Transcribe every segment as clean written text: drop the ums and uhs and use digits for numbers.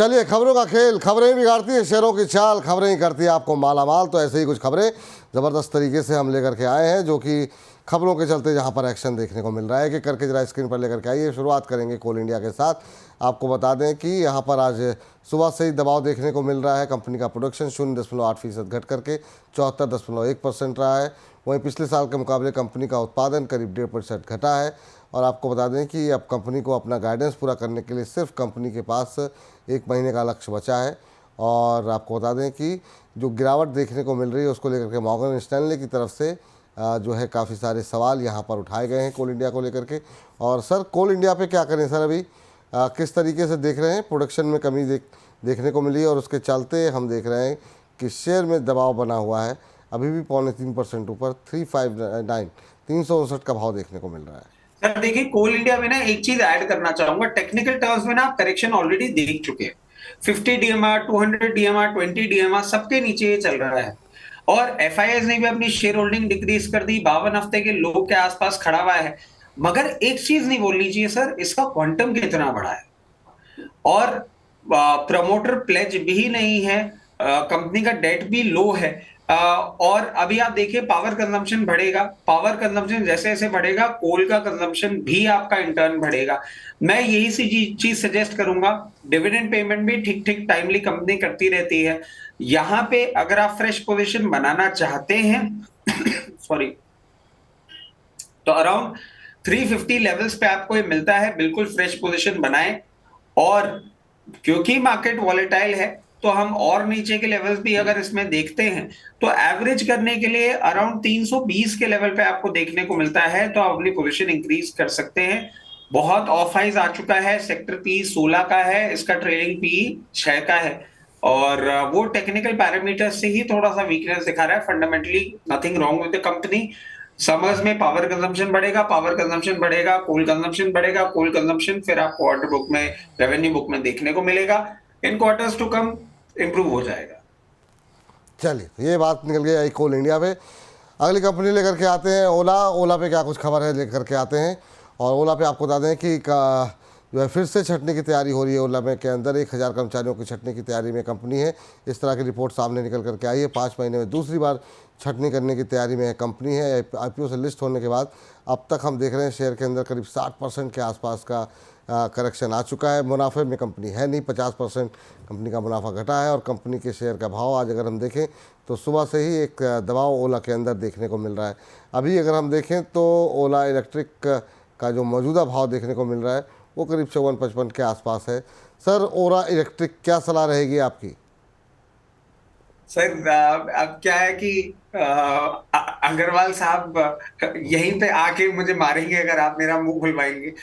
चलिए, खबरों का खेल, खबरें बिगाड़ती है शेरों की चाल, खबरें ही करती है आपको माला माल। तो ऐसे ही कुछ खबरें ज़बरदस्त तरीके से हम लेकर के आए हैं, जो कि खबरों के चलते जहां पर एक्शन देखने को मिल रहा है। कि करके जरा स्क्रीन पर लेकर के आइए। शुरुआत करेंगे कोल इंडिया के साथ। आपको बता दें कि यहां पर आज सुबह से ही दबाव देखने को मिल रहा है। कंपनी का प्रोडक्शन 0.8% घट करके 74.1% रहा है। वहीं पिछले साल के मुकाबले कंपनी का उत्पादन करीब 1.5% घटा है। और आपको बता दें कि अब कंपनी को अपना गाइडेंस पूरा करने के लिए सिर्फ कंपनी के पास 1 महीने का लक्ष्य बचा है। और आपको बता दें कि जो गिरावट देखने को मिल रही है उसको लेकर के मॉर्गन स्टैनले की तरफ से जो है काफ़ी सारे सवाल यहाँ पर उठाए गए हैं कोल इंडिया को लेकर के। और सर, कोल इंडिया पे क्या करें सर, अभी किस तरीके से देख रहे हैं? प्रोडक्शन में कमी देखने को मिली और उसके चलते हम देख रहे हैं कि शेयर में दबाव बना हुआ है। अभी भी 0.3% ऊपर 359 का भाव देखने को मिल रहा है। सर देखिए, कोल इंडिया में ना एक चीज ऐड करना चाहूंगा। टेक्निकल टर्म्स में ना आप करेक्शन ऑलरेडी देख चुके हैं। 50 डीएमआर, 200 डीएमआर, 20 डीएमआर सबके नीचे ये चल रहा है। और एफआईएस ने भी अपनी शेयर होल्डिंग डिक्रीज कर दी, 52 हफ्ते के लो के आसपास खड़ा हुआ है। मगर एक चीज नहीं बोलनी चाहिए सर, इसका क्वांटम कितना बड़ा है। और प्रमोटर प्लेज भी नहीं है, कंपनी का डेट भी लो है। और अभी आप देखिए पावर कंजम्पशन बढ़ेगा। पावर कंजम्पशन जैसे जैसे बढ़ेगा, कोल का कंजम्पशन भी आपका इंटर्न बढ़ेगा। मैं यही सी चीज सजेस्ट करूंगा। डिविडेंड पेमेंट भी ठीक ठीक टाइमली कंपनी करती रहती है। यहां पे अगर आप फ्रेश पोजीशन बनाना चाहते हैं सॉरी, तो अराउंड 350 लेवल्स पे आपको ये मिलता है, बिल्कुल फ्रेश पोजीशन बनाएं। और क्योंकि मार्केट वॉलेटाइल है, तो हम और नीचे के लेवल्स भी अगर इसमें देखते हैं, तो एवरेज करने के लिए अराउंड 320 के लेवल पे आपको देखने को मिलता है, तो आप अपनी पोजीशन इंक्रीज कर सकते हैं। बहुत ऑफ हाइज आ चुका है। सेक्टर पी 16 का है, इसका ट्रेलिंग पी 6 का है। और वो टेक्निकल पैरामीटर से ही थोड़ा सा वीकनेस दिखा रहा है। Fundamentally nothing wrong with the company. Summers में पावर कंजम्पशन बढ़ेगा, पावर कंजम्पशन बढ़ेगा, कोल कंजम्पशन बढ़ेगा, कोल कंजम्पशन फिर आपको ऑर्डर बुक में, रेवेन्यू बुक में देखने को मिलेगा। इन क्वार्टर्स टू कम इंप्रूव हो जाएगा। चलिए, ये बात निकल गई कोल इंडिया पे। अगली कंपनी लेकर के आते हैं ओला। ओला पे क्या कुछ खबर है लेकर के आते हैं। और ओला पे आपको बता दें कि जो है फिर से छंटने की तैयारी हो रही है। ओला में के अंदर 1000 कर्मचारियों की छंटने की तैयारी में कंपनी है। इस तरह की रिपोर्ट सामने निकल करके आई है। 5 महीने में दूसरी बार छंटनी करने की तैयारी में कंपनी है। आईपीओ से लिस्ट होने के बाद अब तक हम देख रहे हैं शेयर के अंदर करीब 60% के आसपास का करेक्शन आ चुका है। मुनाफे में कंपनी है नहीं, 50% कंपनी का मुनाफा घटा है। और कंपनी के शेयर का भाव आज अगर हम देखें तो सुबह से ही एक दबाव ओला के अंदर देखने को मिल रहा है। अभी अगर हम देखें तो ओला इलेक्ट्रिक का जो मौजूदा भाव देखने को मिल रहा है वो करीब 54-55 के आसपास है। सर, ओला इलेक्ट्रिक क्या सलाह रहेगी आपकी? सर अब क्या है कि अग्रवाल साहब यहीं पे आके मुझे मारेंगे अगर आप मेरा मुंह खुलवाएंगे।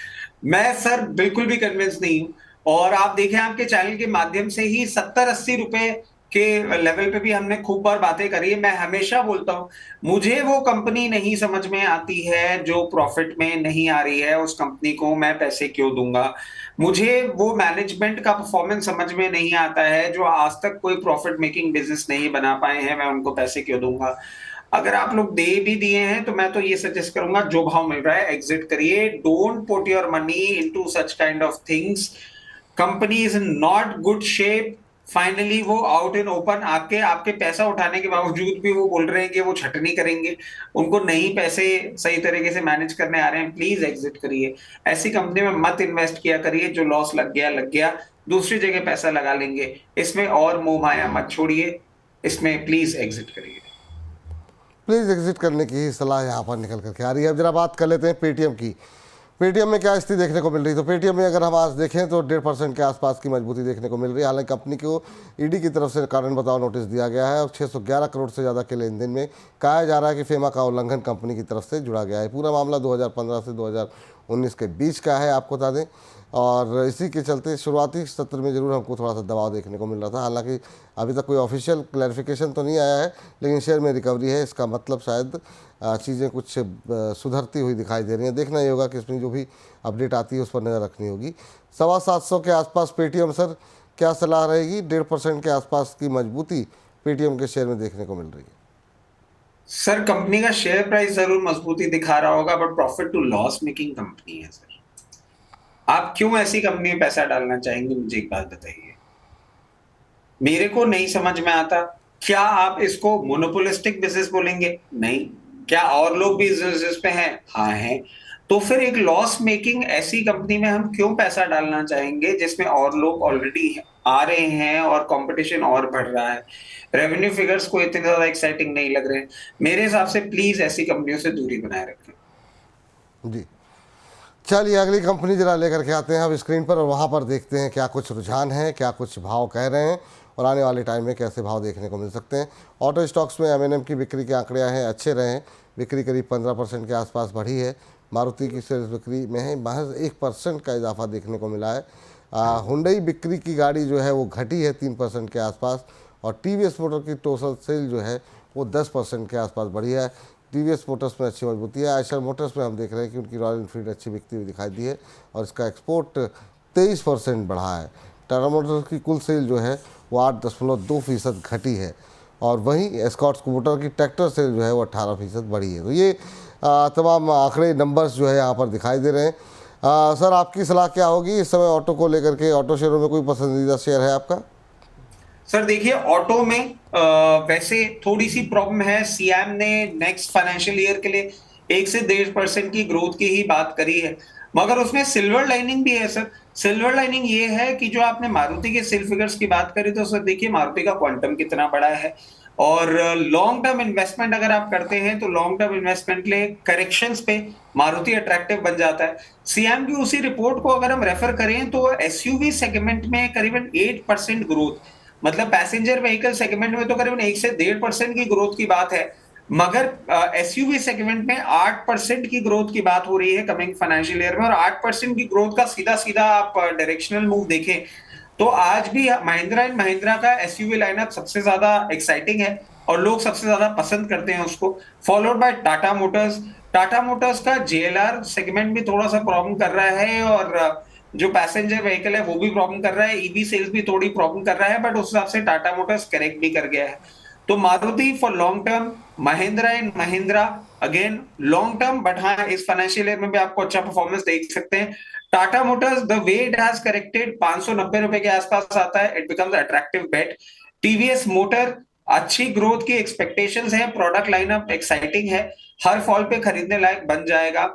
मैं सर बिल्कुल भी कन्विंस नहीं हूं। और आप देखें, आपके चैनल के माध्यम से ही 70-80 रुपए के लेवल पे भी हमने खूब बार बातें करी है। मैं हमेशा बोलता हूं, मुझे वो कंपनी नहीं समझ में आती है जो प्रॉफिट में नहीं आ रही है। उस कंपनी को मैं पैसे क्यों दूंगा? मुझे वो मैनेजमेंट का परफॉर्मेंस समझ में नहीं आता है जो आज तक कोई प्रॉफिट मेकिंग बिजनेस नहीं बना पाए हैं। मैं उनको पैसे क्यों दूंगा? अगर आप लोग दे भी दिए हैं तो मैं तो ये सजेस्ट करूंगा, जो भाव मिल रहा है एग्जिट करिए। Don't put your money into such kind of things. Company is in not good shape. Finally वो आउट इन ओपन आके आपके पैसा उठाने के बावजूद भी वो बोल रहे हैं कि वो छटनी करेंगे। उनको नहीं पैसे सही तरीके से मैनेज करने आ रहे हैं। प्लीज एग्जिट करिए। ऐसी कंपनी में मत इन्वेस्ट किया करिए। जो लॉस लग गया लग गया, दूसरी जगह पैसा लगा लेंगे। इसमें और मोह माया मत छोड़िए। इसमें प्लीज एग्जिट करिए। प्लीज़ एग्जिट करने की ही सलाह यहाँ पर निकल करके आ रही है। अब जरा बात कर लेते हैं पेटीएम की। पेटीएम में क्या स्थिति देखने को मिल रही है? तो पेटीएम में अगर हम आज देखें तो 1.5% के आसपास की मजबूती देखने को मिल रही है। हालांकि कंपनी को ईडी की तरफ से कारण बताओ नोटिस दिया गया है और 611 करोड़ से ज़्यादा के लेन देन में कहा जा रहा है कि फेमा का उल्लंघन कंपनी की तरफ से जुड़ा गया है। पूरा मामला 2015 से 2019 के बीच का है, आपको बता दें। और इसी के चलते शुरुआती सत्र में ज़रूर हमको थोड़ा सा दबाव देखने को मिल रहा था। हालांकि अभी तक कोई ऑफिशियल क्लैरिफिकेशन तो नहीं आया है, लेकिन शेयर में रिकवरी है। इसका मतलब शायद चीज़ें कुछ सुधरती हुई दिखाई दे रही हैं। देखना ये होगा कि इसमें जो भी अपडेट आती है उस पर नज़र रखनी होगी। 750 के आसपास पेटीएम, सर क्या सलाह रहेगी? 1.5% के आसपास की मजबूती पेटीएम के शेयर में देखने को मिल रही है। सर कंपनी का शेयर प्राइस जरूर मजबूती दिखा रहा होगा, but profit to loss making company है। सर आप क्यों ऐसी कंपनी में पैसा डालना चाहेंगे? मुझे एक बात बताइए। मेरे को नहीं समझ में आता। क्या आप इसको मोनोपोलिस्टिक बिजनेस बोलेंगे? नहीं। क्या और लोग भी इस बिजनेस पे हैं? हाँ हैं। तो फिर एक लॉस मेकिंग ऐसी कंपनी में हम क्यों पैसा डालना चाहेंगे जिसमें और लोग ऑलरेडी आ रहे हैं और कंपटीशन और बढ़ रहा है? रेवेन्यू फिगर्स को इतने ज्यादा एक्साइटिंग नहीं लग रहे हैं। मेरे हिसाब से प्लीज ऐसी कंपनियों से दूरी बनाए रखें। जी, चलिए अगली कंपनी जरा लेकर के आते हैं अब स्क्रीन पर, और वहाँ पर देखते हैं क्या कुछ रुझान है, क्या कुछ भाव कह रहे हैं और आने वाले टाइम में कैसे भाव देखने को मिल सकते हैं। ऑटो स्टॉक्स में एम की बिक्री के आंकड़े हैं अच्छे रहे हैं, बिक्री करीब 15% के आसपास बढ़ी है। मारुति की सेल्स बिक्री में है महज 1% का इजाफा देखने को मिला है। हुंडई बिक्री की गाड़ी जो है वो घटी है 3% के आसपास, और टीवीएस मोटर की टोटल सेल जो है वो 10% के आसपास बढ़ी है। टीवीएस मोटर्स में अच्छी मजबूती है। आयशर मोटर्स में हम देख रहे हैं कि उनकी रॉयल एनफील्ड अच्छी बिकती हुई दिखाई दी है और इसका एक्सपोर्ट 23% बढ़ा है। टाटा मोटर्स की कुल सेल जो है वो 8.2% घटी है, और वहीं एस्कॉर्ट्स मोटर की ट्रैक्टर सेल जो है वो 18% बढ़ी है। तो ये तमाम आंकड़े नंबर्स जो है यहाँ पर दिखाई दे रहे हैं। सर, आपकी सलाह क्या होगी इस समय ऑटो को लेकर के? ऑटो शेयरों में कोई पसंदीदा शेयर है आपका? सर देखिए, ऑटो में वैसे थोड़ी सी प्रॉब्लम है। सीएम ने नेक्स्ट फाइनेंशियल ईयर के लिए 1 से 1.5% की ग्रोथ की ही बात करी है, मगर उसमें सिल्वर लाइनिंग भी है सर। सिल्वर लाइनिंग ये है कि जो आपने मारुति के सेल फिगर्स की बात करी, तो सर देखिए मारुति का क्वांटम कितना बड़ा है, और लॉन्ग टर्म इन्वेस्टमेंट अगर आप करते हैं तो लॉन्ग टर्म इन्वेस्टमेंट के लिए करेक्शंस पे मारुति अट्रैक्टिव बन जाता है। सीएम की उसी रिपोर्ट को अगर हम रेफर करें तो एसयूवी सेगमेंट में करीबन 8% ग्रोथ, मतलब पैसेंजर व्हीकल सेगमेंट में तो करीबन 1 से 1.5% की ग्रोथ की बात है, मगर एसयूवी सेगमेंट में 8% की ग्रोथ की बात हो रही है कमिंग फाइनेंशियल ईयर में। और 8% की ग्रोथ का सीधा सीधा आप डायरेक्शनल मूव देखें तो आज भी महिंद्रा एंड महिंद्रा का एसयूवी लाइनअप सबसे ज्यादा एक्साइटिंग है और लोग सबसे ज्यादा पसंद करते हैं उसको, followed by Tata Motors. Tata Motors का जेएलआर सेगमेंट भी थोड़ा सा प्रॉब्लम कर रहा है, और जो पैसेंजर व्हीकल है वो भी प्रॉब्लम कर रहा है, ईवी सेल्स भी थोड़ी प्रॉब्लम कर रहा है, बट उस हिसाब से टाटा मोटर्स करेक्ट भी कर गया है। तो Maruti for long term, Mahindra and Mahindra again long term, but हाँ इस फाइनेंशियल ईयर में भी आपको अच्छा परफॉर्मेंस देख सकते हैं। Tata Motors the way it has corrected 590 रुपए के आसपास आता है, it becomes attractive bet. TVS Motor अच्छी ग्रोथ की एक्सपेक्टेशंस है, प्रोडक्ट लाइनअप एक्साइटिंग है, हर फॉल पे खरीदने लायक बन जाएगा।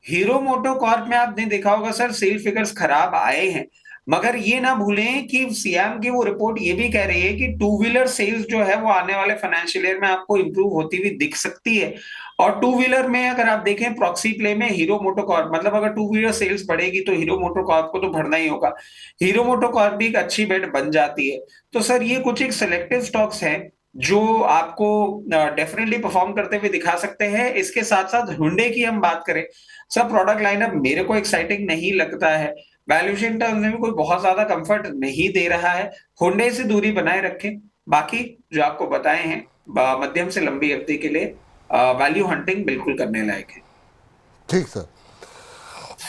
हीरो मोटोकॉर्प में आपने देखा होगा सर, सेल फिगर्स खराब आए हैं, मगर ये ना भूलें कि सीएम की वो रिपोर्ट ये भी कह रही है कि टू व्हीलर सेल्स जो है वो आने वाले फाइनेंशियल ईयर में आपको इंप्रूव होती हुई दिख सकती है। और टू व्हीलर में अगर आप देखें प्रॉक्सी प्ले में हीरो मोटोकॉर्प, मतलब अगर टू व्हीलर सेल्स बढ़ेगी तो हीरो मोटोकॉर्प को तो बढ़ना ही होगा। हीरो मोटोकॉर्प भी एक अच्छी बेट बन जाती है। तो सर ये कुछ एक सिलेक्टिव स्टॉक्स हैं जो आपको डेफिनेटली परफॉर्म करते हुए दिखा सकते हैं। इसके साथ साथ हुंडई की हम बात करें, सब प्रोडक्ट लाइनअप मेरे को एक्साइटिंग नहीं लगता है, वैल्यूएशन टर्म्स में भी कोई बहुत ज्यादा कंफर्ट नहीं दे रहा है। हुंडई से दूरी बनाए रखें। बाकी जो आपको बताए हैं मध्यम से लंबी अवधि के लिए वैल्यू हंटिंग बिल्कुल करने लायक है। ठीक सर,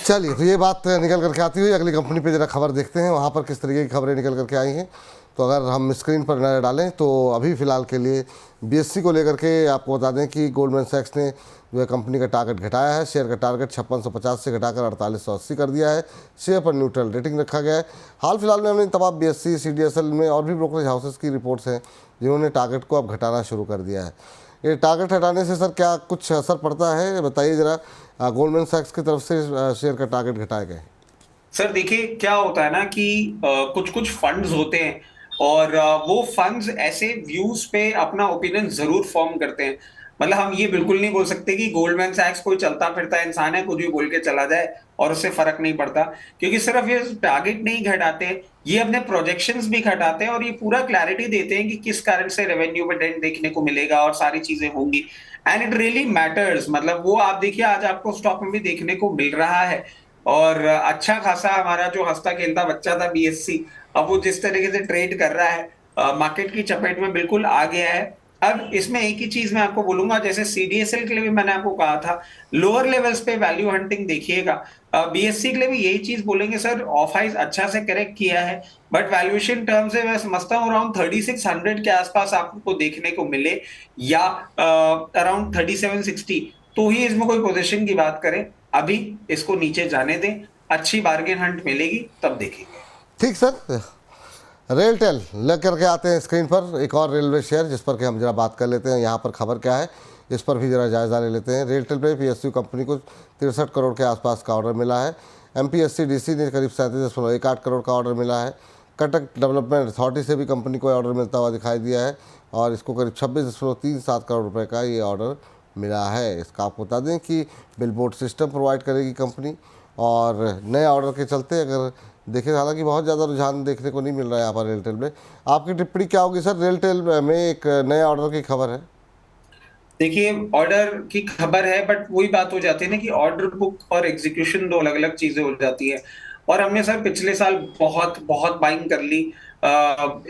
चलिए तो ये बात निकल करके आती हुई अगली कंपनी पे जरा खबर देखते हैं वहाँ पर किस तरीके की खबरें निकल करके आई हैं। तो अगर हम स्क्रीन पर नजर डालें तो अभी फ़िलहाल के लिए बीएससी को लेकर के आपको बता दें कि गोल्डमैन सैक्स ने जो है कंपनी का टारगेट घटाया है। शेयर का टारगेट 5650 से घटाकर 4880 कर दिया है। शेयर पर न्यूट्रल रेटिंग रखा गया है। हाल फिलहाल में हमने तमाम बीएससी, सीडीएसएल में और भी ब्रोकरेज हाउसेस की रिपोर्ट्स हैं जिन्होंने टारगेट को अब घटाना शुरू कर दिया है। ये टारगेट हटाने से सर क्या कुछ असर पड़ता है, बताइए ज़रा। गोल्डमैन सैक्स की तरफ से शेयर का टारगेट घटाए गए। सर देखिए क्या होता है ना कि कुछ कुछ फंड्स होते हैं और वो फंड्स ऐसे व्यूज पे अपना ओपिनियन जरूर फॉर्म करते हैं। मतलब हम ये बिल्कुल नहीं बोल सकते कि गोल्डमैन सैक्स कोई चलता फिरता इंसान है, कुछ भी बोल के चला जाए और उससे फर्क नहीं पड़ता, क्योंकि सिर्फ ये टारगेट नहीं घटाते, ये अपने प्रोजेक्शंस भी घटाते हैं और ये पूरा क्लैरिटी देते हैं कि किस कारण से रेवेन्यू में डेंट देखने को मिलेगा और सारी चीजें होंगी। एंड इट रियली मैटर्स, मतलब वो आप देखिए आज आपको स्टॉक में भी देखने को मिल रहा है। और अच्छा खासा हमारा जो हंसता खेलता बच्चा था बीएससी, अब वो जिस तरीके से ट्रेड कर रहा है मार्केट की चपेट में बिल्कुल आ गया है। अब इसमें एक ही चीज मैं आपको बोलूंगा, जैसे सीडीएसएल के लिए भी मैंने आपको कहा था लोअर लेवल्स पे वैल्यू हंटिंग देखिएगा, बीएससी के लिए भी यही चीज बोलेंगे सर, ऑफ हाइज अच्छा से करेक्ट किया है, बट वैल्यूएशन टर्म से मैं समझता हूँ अराउंड 3600 के आसपास आपको देखने को मिले, या अराउंड 3760, तो ही इसमें कोई पोजीशन की बात करें। अभी इसको नीचे जाने दें, अच्छी बार्गेन हंट मिलेगी तब देखेंगे। ठीक सर, रेलटेल लेकर के आते हैं स्क्रीन पर एक और रेलवे शेयर जिस पर कि हम जरा बात कर लेते हैं। यहाँ पर खबर क्या है इस पर भी जरा जायज़ा ले लेते हैं। रेलटेल पे पीएसयू कंपनी को 63 करोड़ के आसपास का ऑर्डर मिला है। एमपीएससी-डीसी ने करीब 37.18 करोड़ का ऑर्डर मिला है। कटक डेवलपमेंट अथॉरिटी से भी कंपनी को ऑर्डर मिलता हुआ दिखाई दिया है और इसको करीब 26.37 करोड़ रुपए का ये ऑर्डर मिला है। इसका आपको बता दें कि बिलबोर्ड सिस्टम प्रोवाइड करेगी कंपनी और नए ऑर्डर के चलते अगर देखें, हालांकि बहुत ज़्यादा रुझान देखने को नहीं मिल रहा है यहाँ पर रेलटेल में। आपकी टिप्पणी क्या होगी सर? रेलटेल में एक नए ऑर्डर की खबर है। देखिए, ऑर्डर की खबर है, बट वही बात हो जाती है ना कि ऑर्डर बुक और एग्जीक्यूशन दो अलग अलग चीजें हो जाती है। और हमने सर पिछले साल बहुत बहुत बाइंग कर ली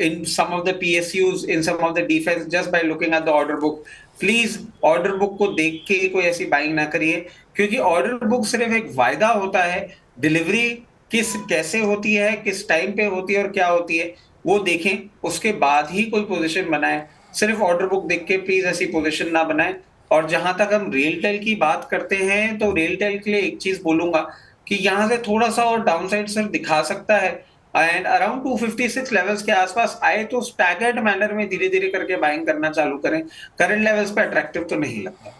in some of the PSUs, in some of the defence, just by looking at the order book. Please order book को देख के कोई ऐसी बाइंग ना करिए, क्योंकि ऑर्डर बुक सिर्फ एक वायदा होता है। डिलीवरी कैसे होती है, किस टाइम पे होती है और क्या होती है, वो देखें, उसके बाद ही कोई पोजीशन बनाए। सिर्फ ऑर्डर बुक देख के प्लीज ऐसी पोजीशन ना बनाए। और जहां तक हम रेलटेल की बात करते हैं, तो रेलटेल के लिए एक चीज बोलूंगा कि यहां से थोड़ा सा और डाउनसाइड सर दिखा सकता है एंड अराउंड 256 लेवल्स के आसपास आए तो स्टैगर्ड मैनर में धीरे धीरे करके बाइंग करना चालू करें। करंट लेवल्स पे अट्रैक्टिव तो नहीं लगता।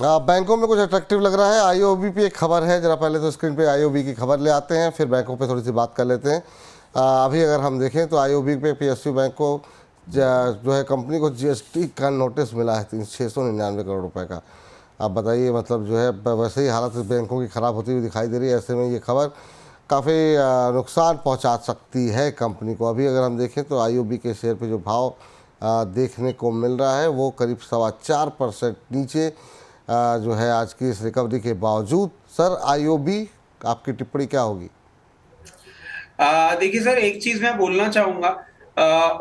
बैंकों में कुछ अट्रैक्टिव लग रहा है। आईओबी पे एक खबर है, जरा पहले तो स्क्रीन पे आईओबी की खबर ले आते हैं, फिर बैंकों पे थोड़ी सी बात कर लेते हैं। अभी अगर हम देखें तो आईओबी पे पीएसयू बैंक को जो है कंपनी को जीएसटी का नोटिस मिला है 699 करोड़ रुपए का। आप बताइए, मतलब जो है वैसे ही हालत देखों की ख़राब होती हुई दिखाई दे रही है। ऐसे में ये खबर काफ़ी नुकसान पहुंचा सकती है कंपनी को। अभी अगर हम देखें तो आईओबी के शेयर पे जो भाव देखने को मिल रहा है वो करीब 4.25% नीचे जो है आज की इस रिकवरी के बावजूद। सर आईओबी, आपकी टिप्पणी क्या होगी? देखिए सर, एक चीज मैं बोलना चाहूंगा,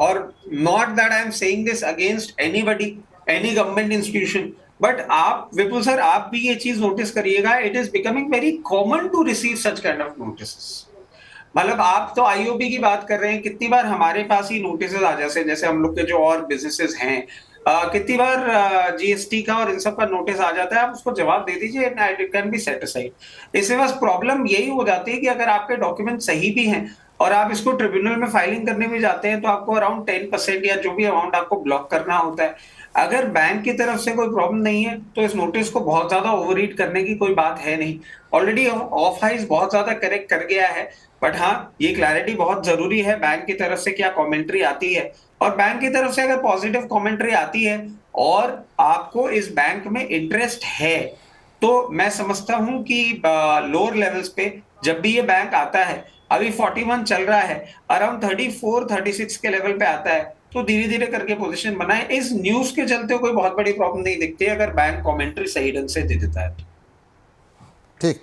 और not that I am saying this against anybody, any government institution, but आप विपुल सर, आप भी ये चीज नोटिस करिएगा, it is becoming very common to receive such kind of notice. मतलब आप तो आईओबी की बात कर रहे हैं, कितनी बार हमारे पास ही नोटिस आ जैसे जैसे हम लोग के जो और बिजनेसेस हैं, कितनी बार जीएसटी का और इन सब का नोटिस आ जाता है, आप उसको जवाब दे दीजिए, it can be set aside. इससे बस प्रॉब्लम यही हो जाती है कि अगर आपके डॉक्यूमेंट सही भी हैं और आप इसको ट्रिब्यूनल में फाइलिंग करने भी जाते हैं, तो आपको अराउंड 10% या जो भी अमाउंट आपको ब्लॉक करना होता है। अगर बैंक की तरफ से कोई प्रॉब्लम नहीं है तो इस नोटिस को बहुत ज्यादा ओवररीड करने की कोई बात है नहीं। ऑलरेडी ऑफ हाइज बहुत ज्यादा करेक्ट कर गया है, बट हाँ, ये क्लैरिटी बहुत जरूरी है बैंक की तरफ से क्या कमेंट्री आती है। और बैंक की तरफ से अगर पॉजिटिव कमेंट्री आती है और आपको इस बैंक में इंटरेस्ट है, तो मैं समझता हूं कि लोअर लेवल्स पे जब भी ये बैंक आता है, अभी 41 चल रहा है, अराउंड 34-36 के लेवल पे आता है, तो धीरे धीरे करके पोजीशन बनाए। इस न्यूज के चलते कोई बहुत बड़ी प्रॉब्लम नहीं दिखती अगर बैंक कमेंट्री सही ढंग से दे देता है। ठीक,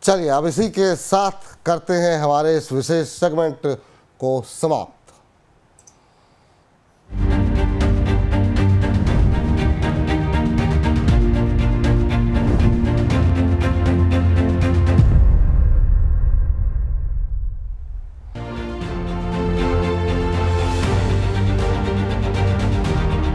चलिए अब इसी के साथ करते हैं हमारे इस विशेष सेगमेंट को समाप्त।